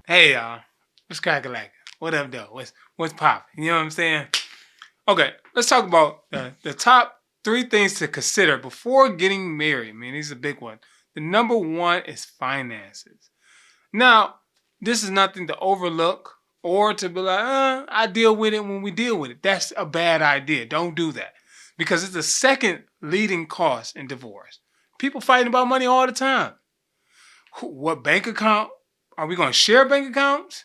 Hey y'all, what's crack-a-lack? What up though? What's poppin'? You know what I'm saying? Okay, let's talk about the top three things to consider before getting married. Man, these are a big one. The number one is finances. Now, this is nothing to overlook or to be like, I deal with it when we deal with it. That's a bad idea. Don't do that because it's the second leading cost in divorce. People fighting about money all the time. What bank account? Are we going to share bank accounts?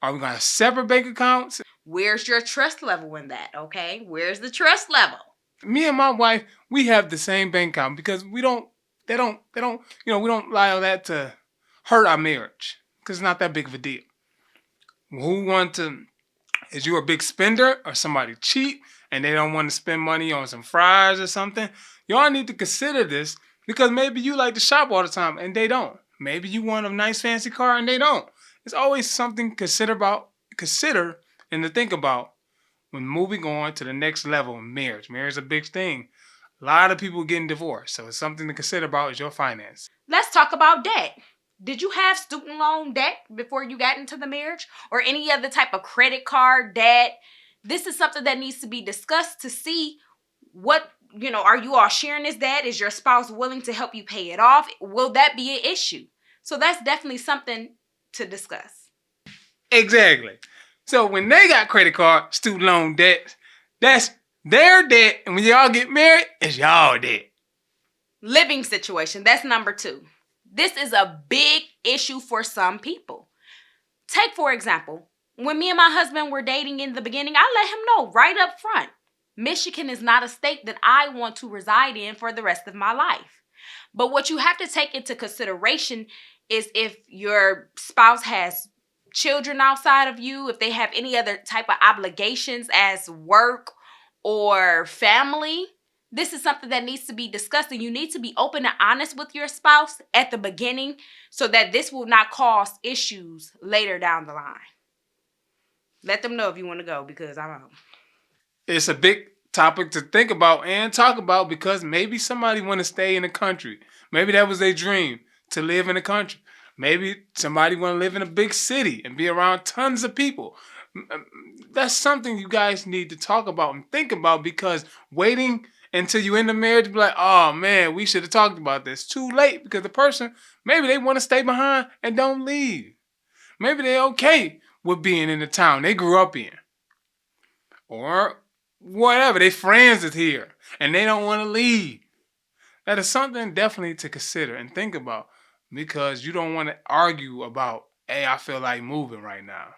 Are we going to have separate bank accounts? Where's your trust level in that, okay? Where's the trust level? Me and my wife, we have the same bank account because they don't, we don't allow that to hurt our marriage because it's not that big of a deal. Who want to, is you a big spender or somebody cheap and they don't want to spend money on some fries or something? Y'all need to consider this because maybe you like to shop all the time and they don't. Maybe you want a nice fancy car and they don't. It's always something consider and to think about when moving on to the next level in marriage. Marriage is a big thing. A lot of people getting divorced, so it's something to consider about is your finance. Let's talk about debt. Did you have student loan debt before you got into the marriage or any other type of credit card debt? This is something that needs to be discussed to see what, are you all sharing this debt? Is your spouse willing to help you pay it off? Will that be an issue? So that's definitely something to discuss. Exactly. So when they got credit card, student loan debt, that's their debt. And when y'all get married, it's y'all debt. Living situation, that's number 2. This is a big issue for some people. Take, for example, when me and my husband were dating in the beginning, I let him know right up front, Michigan is not a state that I want to reside in for the rest of my life. But what you have to take into consideration is if your spouse has children outside of you, if they have any other type of obligations as work or family, this is something that needs to be discussed, and you need to be open and honest with your spouse at the beginning so that this will not cause issues later down the line. Let them know if you want to go because I'm out. It's a big topic to think about and talk about because maybe somebody want to stay in the country. Maybe that was their dream to live in the country. Maybe somebody want to live in a big city and be around tons of people. That's something you guys need to talk about and think about because waiting until you end the marriage, be like, oh man, we should have talked about this. Too late because the person, maybe they want to stay behind and don't leave. Maybe they're okay with being in the town they grew up in. Or whatever, they friends is here and they don't want to leave. That is something definitely to consider and think about because you don't want to argue about, hey, I feel like moving right now.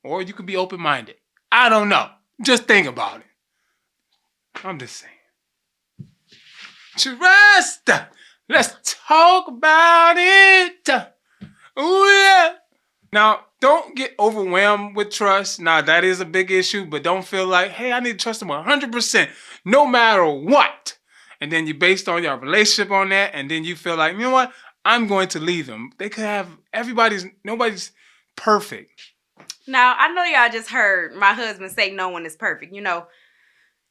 Or you could be open-minded. I don't know. Just think about it. I'm just saying. Trust. Let's talk about it. Oh yeah. Now, don't get overwhelmed with trust. Now, that is a big issue, but don't feel like, hey, I need to trust them 100%, no matter what. And then you based on your relationship on that, and then you feel like, you know what? I'm going to leave them. They could have nobody's perfect. Now, I know y'all just heard my husband say no one is perfect.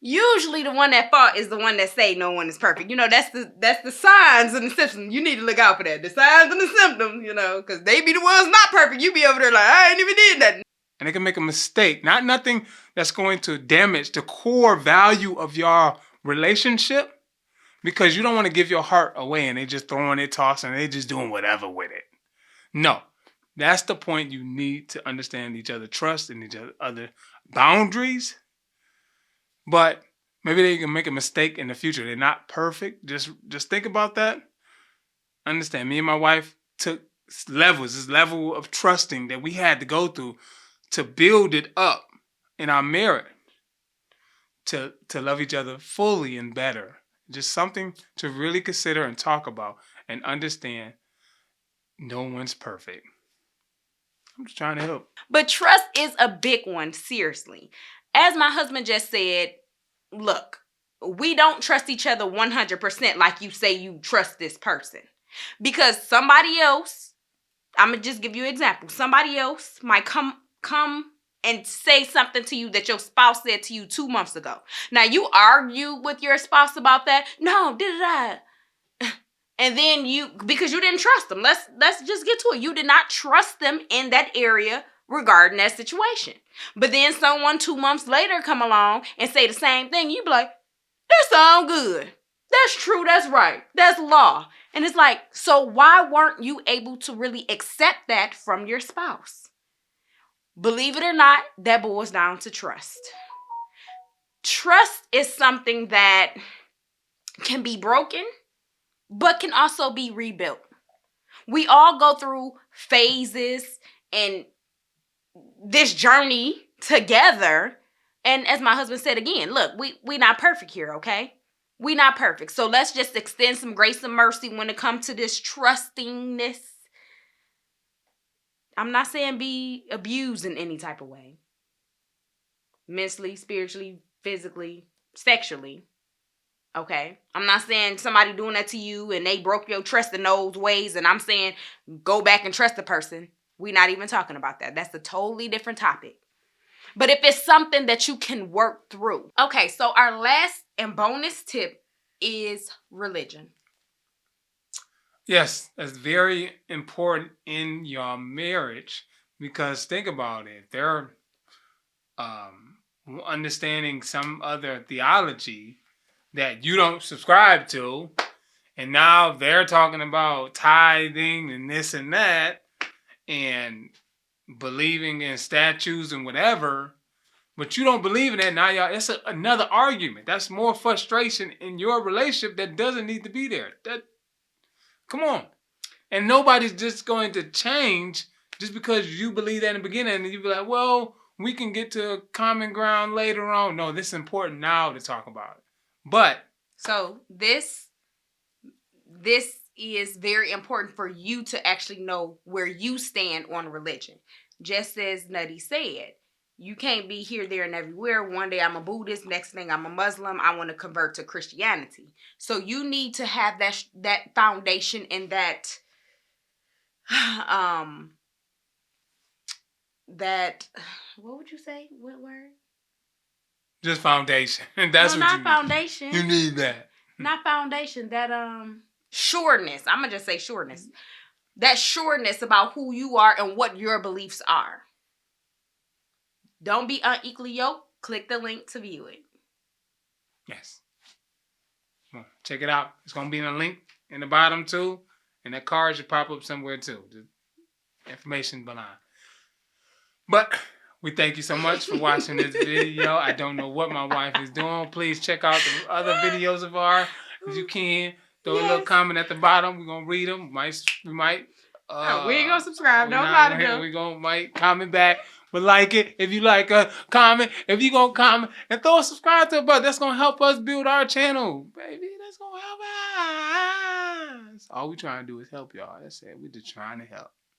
Usually the one that fought is the one that say no one is perfect. That's the signs and the symptoms. You need to look out for that. The signs and the symptoms, because they be the ones not perfect. You be over there like, I ain't even did nothing. And they can make a mistake. Not nothing that's going to damage the core value of your relationship because you don't want to give your heart away and they just throwing it, tossing, and they just doing whatever with it. No. That's the point. You need to understand each other, trust in each other boundaries. But maybe they can make a mistake in the future. They're not perfect. Just think about that. Understand, me and my wife took this level of trusting that we had to go through to build it up in our marriage to love each other fully and better. Just something to really consider and talk about and understand. No one's perfect. I'm just trying to help. But trust is a big one, seriously. As my husband just said, look, we don't trust each other 100% like you say you trust this person. Because somebody else, I'm going to just give you an example. Somebody else might come and say something to you that your spouse said to you 2 months ago. Now, you argue with your spouse about that. No, And then because you didn't trust them. Let's just get to it. You did not trust them in that area regarding that situation. But then someone 2 months later come along and say the same thing. You be like, that sound good. That's true. That's right. That's law. And it's like, so why weren't you able to really accept that from your spouse? Believe it or not, that boils down to trust. Trust is something that can be broken, but can also be rebuilt. We all go through phases and this journey together. And as my husband said again, look, we not perfect here, okay? We not perfect. So let's just extend some grace and mercy when it comes to this trustingness. I'm not saying be abused in any type of way. Mentally, spiritually, physically, sexually. Okay? I'm not saying somebody doing that to you and they broke your trust in those ways and I'm saying go back and trust the person. We're not even talking about that. That's a totally different topic. But if it's something that you can work through. Okay, so our last and bonus tip is religion. Yes, that's very important in your marriage because think about it. They're understanding some other theology that you don't subscribe to, and now they're talking about tithing and this and that and believing in statues and whatever, but you don't believe in that. Now y'all, it's another argument. That's more frustration in your relationship that doesn't need to be there. Come on. And nobody's just going to change just because you believe that in the beginning and you be like, well, we can get to a common ground later on. No, this is important now to talk about it. But so this is very important for you to actually know where you stand on religion. Just as Nutty said, you can't be here, there, and everywhere. One day I'm a Buddhist, next thing I'm a Muslim. I want to convert to Christianity. So you need to have that foundation and that what would you say? What word? Just foundation. That's no, what not you foundation. Need. You need that. Not foundation. That sureness. I'm gonna just say sureness. That sureness about who you are and what your beliefs are. Don't be unequally yoked. Click the link to view it. Yes. Come on, check it out. It's going to be in a link in the bottom too. And that card should pop up somewhere too. The information below. But we thank you so much for watching this video. I don't know what my wife is doing. Please check out the other videos of ours if you can. Throw a little comment at the bottom. We're going to read them. We might. We ain't going to subscribe. Don't lie to them. We're going to might comment back. But like it, if you like us, comment. If you gonna comment and throw a subscribe to it, but that's gonna help us build our channel, baby. That's gonna help us. All we trying to do is help y'all. That's it. We're just trying to help.